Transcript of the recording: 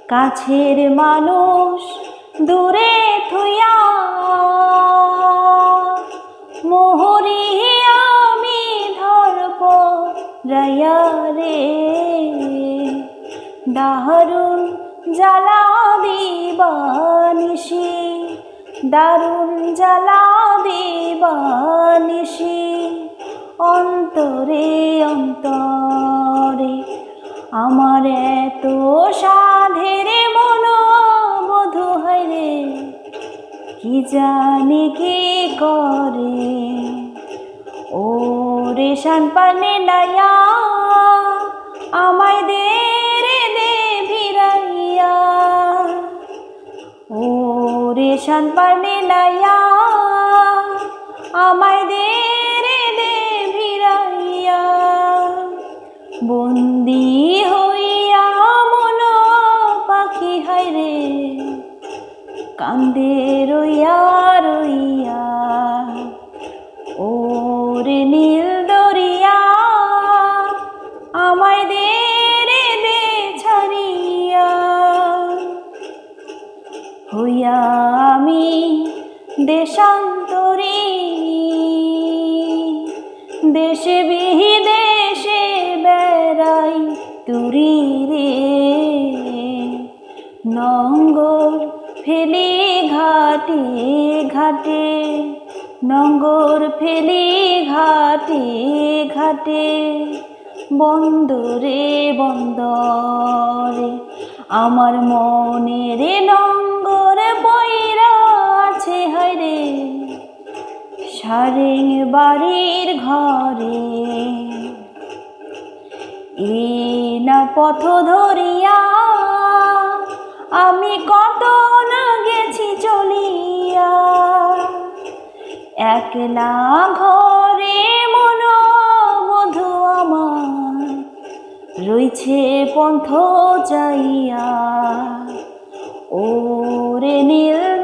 কাছের মানুষ দূরে থুইয়া মোহরি আমি ধরব রায়া রে দারুণ জ্বালা দিবানিশি দারুণ জ্বালা দিবানিশি অন্তরে অন্তরে আমার এত সাধের মনোবধূ হয় রে কি জানি কি করে ও রে শান পানে নাইয়া আমায় দে রে দে ভিড়াইয়া ও রে শান পানে নাইয়া আমায় দে রে দে ভিড়াইয়া বন্দি হইয়া মন পাখি হায় রে কান্দে রইয়া রইয়া ও রে নীল দরিয়া আমায় দে রে দে ছাড়িয়া হইয়া আমি দেশান্তরী দেশে বিদেশে বেড়াই তুরি রে নঙ্গর ফেলি ঘাটে ঘাটে নঙ্গর ফেলি ঘাটে ঘাটে বন্দরে বন্দরে আমার মনের নঙ্গর বইরা আছে হায়রে সারেং বাড়ির ঘরে এ না পথ ধরিয়া আমি কত না গেছি চলিয়া একলা ঘরে মনোবধূ আমার রইছে পন্থ চাইয়া ও রে নীল